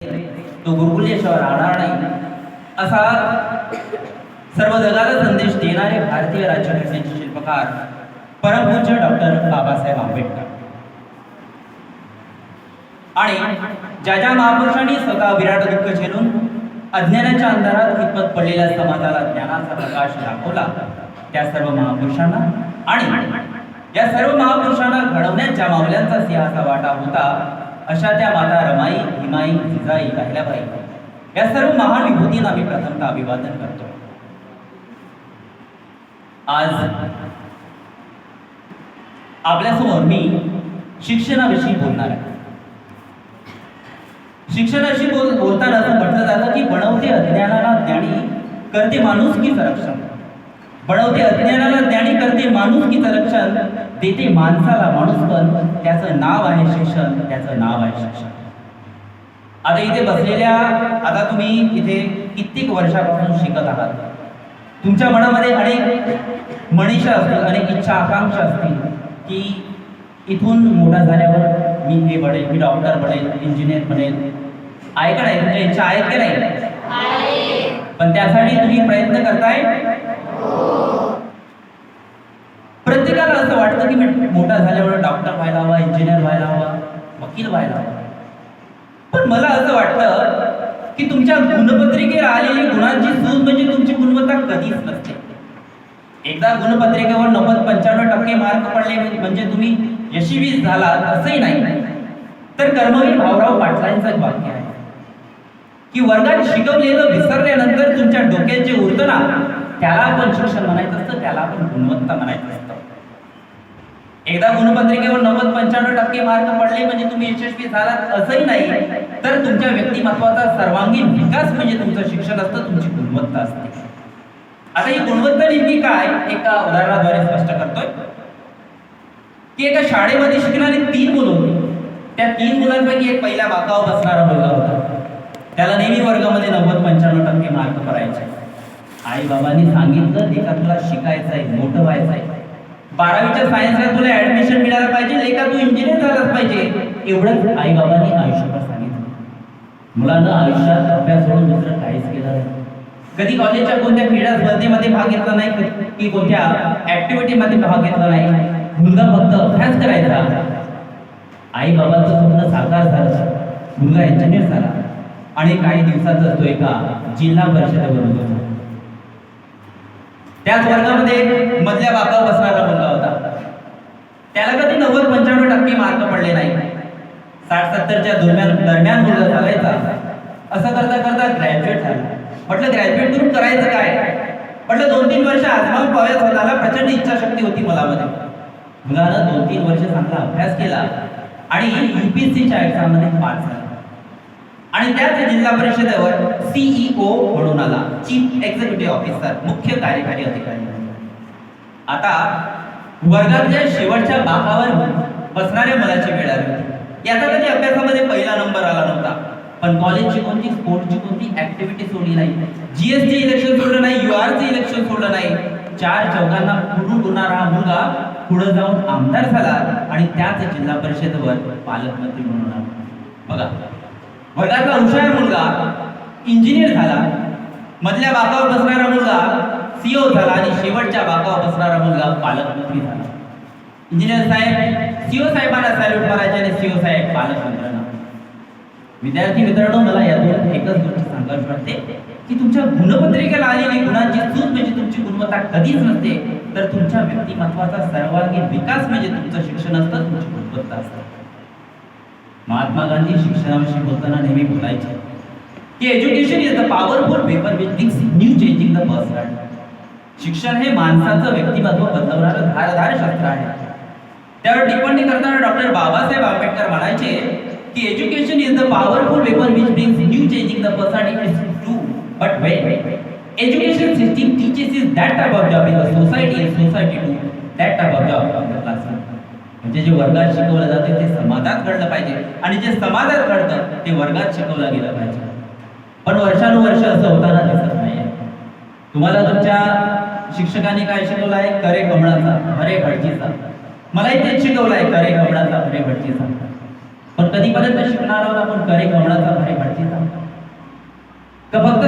तो गुरुकुलेश्वर राहणार नाही असा सर्व जगाला संदेश देणारे भारतीय राज्यघटनेचे शिल्पकार परमपूज्य डॉक्टर बाबासाहेब आंबेडकर. आणि ज्या ज्या महापुरुषांनी स्वतः विराट दुःख झेलून अज्ञानाच्या अंधारात खितपत पडलेल्या समाजाला ज्ञानाचा प्रकाश दाखवला, त्या सर्व महापुरुषांना आणि या सर्व महापुरुषांना घडवण्यात ज्या मावल्यांचा सिंहाचा वाटा होता, अशा त्या माता रमाई, हिमाई, जिजाई, अहिल्याबाई या सर्व महान विभूतींना आम्ही प्रथमतः अभिवादन करतो. आज आपल्यासमोर मी शिक्षणाविषयी बोलणार आहे. शिक्षणाशी बोलताना असं म्हटलं जातं की बनवते अज्ञानाला ज्ञानी, करते माणुसकीचं रक्षण. बनवते अज्ञानाला ज्ञानी, करते माणुसकीचं रक्षण, देते माणसाला माणूसपण, त्याचं नाव आहे शिक्षण, त्याचं नाव आहे शिक्षण. आता इथे बसलेल्या, आता तुम्ही इथे कित्येक वर्षापासून शिकत आहात. तुमच्या मनामध्ये अनेक मनीषा असतील, अनेक इच्छा आकांक्षा असतील की इथून मोठा झाल्यावर मी हे बनेल, मी डॉक्टर बनेल, इंजिनियर बनेल. आहे का नाही? तुमच्या इच्छा आहेत की नाही? पण त्यासाठी तुम्ही प्रयत्न करताय. प्रत्येकाला असं वाटतं की मी मोठा झाल्यावर डॉक्टर व्हायला हवा, इंजिनियर व्हायला हवा, वकील व्हायला हवा. पण मला असं वाटतं की तुमच्या गुणपत्रिकेवर आलेली गुणांची सूज म्हणजे तुमची गुणवत्ता कधीच नसते. एकदा गुणपत्रिकेवर 90-95% मार्क पडले म्हणजे तुम्ही यशस्वी झालात असंही नाही. तर कर्मवीर भाऊराव पाटलांचं एक वाक्य आहे की वर्गात शिकवलेलं विसरल्यानंतर तुमच्या डोक्यात जे उरतं ना, त्याला आपण शिक्षण म्हणायचं असतं, त्याला आपण गुणवत्ता म्हणायचं असतं. एकदा गुणपत्रिकेवर 90-95% मार्क पडले म्हणजे तुम्ही यशस्वी झालात असंही नाही. तर तुमच्या व्यक्तिमत्वाचा सर्वांगीण विकास म्हणजे तुमचं शिक्षण असतं, तुमची गुणवत्ता असते. आता ही गुणवत्ता नेमकी काय, एका उदाहरणाद्वारे स्पष्ट करतोय की एका शाळेमध्ये शिकणारी 3 मुलं होती. त्या 3 मुलांपैकी एक पहिल्या बाकावर बसणारा मुलगा होता. त्याला नेहमी वर्गामध्ये 90-95% मार्क पडायचे. आई बाबांनी सांगितलं, लेका तुला शिकायचं आहे, मोठं व्हायचं आहे, 12वीच्या सायन्सला तुला ऍडमिशन मिळायला पाहिजे, लेका तू इंजिनियर झालाच पाहिजे. एवढंच आई बाबांनी आयुष्यभर सांगितलं. मुलांना आयुष्यात अभ्यास सोडून दुसरं काहीच केलं नाही. कधी कॉलेजच्या कोणत्या क्रीडा स्पर्धेमध्ये भाग घेतला नाही, की कोणत्या ऍक्टिव्हिटीमध्ये भाग घेतला नाही. मुलगा फक्त अभ्यास करायचा. आई बाबाचं स्वप्न साकार झालं, मुलगा इंजिनियर झाला आणि काही दिवसातच तो एका जिल्हा परिषदेवर होता. त्याच वर्गामध्ये मधल्या बाकावर बसणारा मुलगा होता. त्याला कधी 90-95% मार्क पडले नाही. 60-70च्या दरम्यान मुलगा झालायचा. असं करता करता ग्रॅज्युएट झाला. म्हटलं ग्रॅज्युएट करून करायचं काय? म्हटलं 2-3 वर्ष आजमावून पाहूया स्वतःला. प्रचंड इच्छाशक्ती होती मुलामध्ये. मुलानं 2-3 वर्ष चांगला अभ्यास केला आणि UPSCच्या एक्झाम मध्ये पास झाला आणि त्याच जिल्हा परिषदेवर CEO म्हणून आला, चीफ एक्झिक्युटिव्ह ऑफिसर, मुख्य कार्यकारी अधिकारी. आता वर्गातल्या शेवटच्या बाकावर बसणाऱ्या मुलाची वेळ आली होती. याचा कधी अभ्यासामध्ये पहिला नंबर आला नव्हता, पण कॉलेजची कोणती, स्पोर्टची कोणती ऍक्टिव्हिटी सोडली नाही, GST इलेक्शन सोडलं नाही, URC इलेक्शन सोडलं नाही. 4 चौघांना पुढून उडणारा हा मुलगा पुढे जाऊन आमदार झाला आणि त्याच जिल्हा परिषदेवर पालकमंत्री म्हणून आला. बघा, वर्गातला हुशार मुलगा इंजिनियर झाला, मधल्या बाकावर बसणारा मुलगा CEO झाला आणि शेवटच्या बाकावर बसणारा मुलगा पालकमंत्री झाला. इंजिनियर साहेब CEO साहेबांना सॅल्यूट करायचे आणि CEO साहेब पालकमंत्र्यांना. विद्यार्थी मित्रांनो, मला यातून एकच गोष्ट सांगायची वाटते की तुमच्या गुणपत्रिकेला आलेली गुणांची सूज म्हणजे तुमची गुणवत्ता कधीच नसते, तर तुमच्या व्यक्तिमत्वाचा सर्वांगीण विकास म्हणजे तुमचं शिक्षण असतं, तुमची गुणवत्ता असते. महात्मा गांधी शिक्षणाविषयी बोलताना नेहमी बोलायचे की education is the powerful weapon which brings new changing the personality. शिक्षण हे माणसाचं व्यक्तिमत्व बदलवणारं धारदार शस्त्र आहे. त्यावर टिप्पणी करताना डॉक्टर बाबासाहेब आंबेडकर म्हणायचे की education is the powerful weapon which brings new changing the personality. It is true, but when education system teaches is that type of job in the society and society do that type of job in the classroom. म्हणजे जे वर्गात शिकवलं जाते ते समाजात घडलं पाहिजे आणि जे समाजात घडतं ते वर्गात शिकवलं गेलं पाहिजे. पण वर्षानुवर्ष असं होताना दिसत नाही. तुम्हाला तुमच्या शिक्षकांनी काय शिकवलं आहे? करे कमळाचा भरे भटजीचा. मलाही तेच शिकवलं आहे, करे कमळाचा भरे भटजीचा. पण कधीपर्यंत शिकणार आहोत आपण करे कमळाचा भरे भटजीचा का फक्त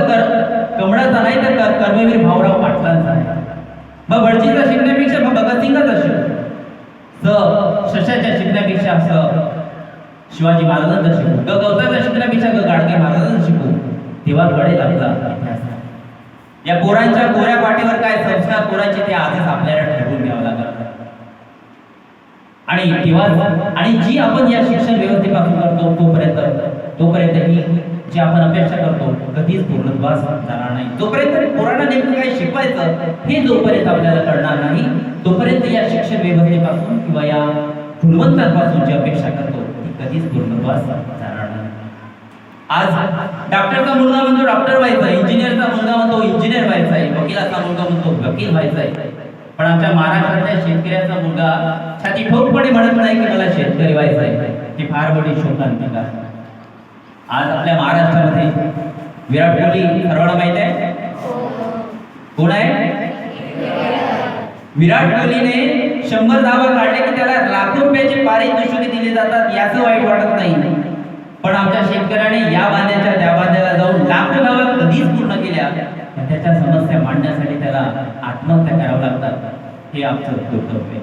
कमळाचा नाही तर कर्मवीर भाऊराव पाटलांचा आहे. मग भटजीचा शिकण्यापेक्षा मग भगतसिंगचा शशाच्या शिकण्यापेक्षा शिवाजी महाराजांचा शिकू, गवताचा शिकण्यापेक्षा गाडगे महाराजांचा शिकू, तेव्हा कळेल आपला इतिहास. या पोरांच्या कोऱ्या पाठीवर काय संस्कार पोरांचे ते आजच आपल्याला ठरवून घ्यावं लागतं. आणि तेव्हा आणि जी आपण या शिक्षण व्यवस्थेपासून करतो तोपर्यंत ही जी आपण अपेक्षा करतो कधीच पूर्णत्वास जाणार नाही. जोपर्यंत पोरांना नेमकं काय शिकवायचं हे जोपर्यंत आपल्याला कळणार नाही तोपर्यंत या शिक्षण व्यवस्थेपासून किंवा या गुणवंतांपासून जी अपेक्षा करतो ती कधीच पूर्णत्वास जाणार नाही. आज डॉक्टरचा मुलगा म्हणतो डॉक्टर व्हायचा, इंजिनियरचा मुलगा म्हणतो इंजिनियर व्हायचा आहे, वकिलाचा मुलगा म्हणतो वकील व्हायचा आहे. पण आमच्या महाराष्ट्रातल्या शेतकऱ्याचा मुलगा छाती ठोकपणे म्हणत नाही की मला शेतकरी व्हायचं आहे. ती फार मोठी शोकांतिका. आज आपल्या महाराष्ट्रामध्ये विराट कोहली सर्वांना माहित आहे कोण आहे. विराट कोहलीने 100 धावा काढले की त्याला लाखो रुपयाचे पारितोषिके दिले जातात, याचं वाईट वाटत नाही. पण आमच्या शेतकऱ्याने या बांध्याच्या त्या बांध्याला जाऊन लाखो धावा कधीच पूर्ण केल्या, त्याच्या समस्या मांडण्यासाठी त्याला आत्महत्या करावं लागतात. हे आमचं कर्तव्य आहे.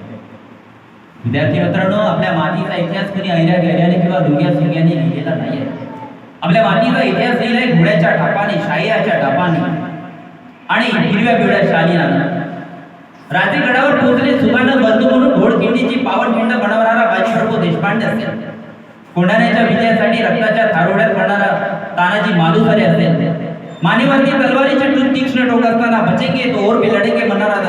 विद्यार्थी मित्रांनो, आपल्या मातीचा इतिहास कोणी ऐऱ्या गैऱ्याने किंवा दुर्ग्या सुर्ग्याने लिहिलेला नाहीये. आपल्या मातीचा इतिहास लिहिलाय घोड्याच्या ठापाने, शाहिराच्या ढापाने आणि हिरव्या पिवळ्या शालीनानं. राजगडावर पोहोचले सुगानं बंधू म्हणून घोडखिंडीची पावनखिंड बनवणारा बाजीप्रभू देशपांडे असेल, कोंढाण्याच्या विजयासाठी रक्ताच्या थारोड्यात पडणारा तानाजी मालुसरे असेल, मानेवरती तलवारीचे टून तीक्ष्ण टोक असताना बचेंगे तो और भी लढेंगे म्हणणारा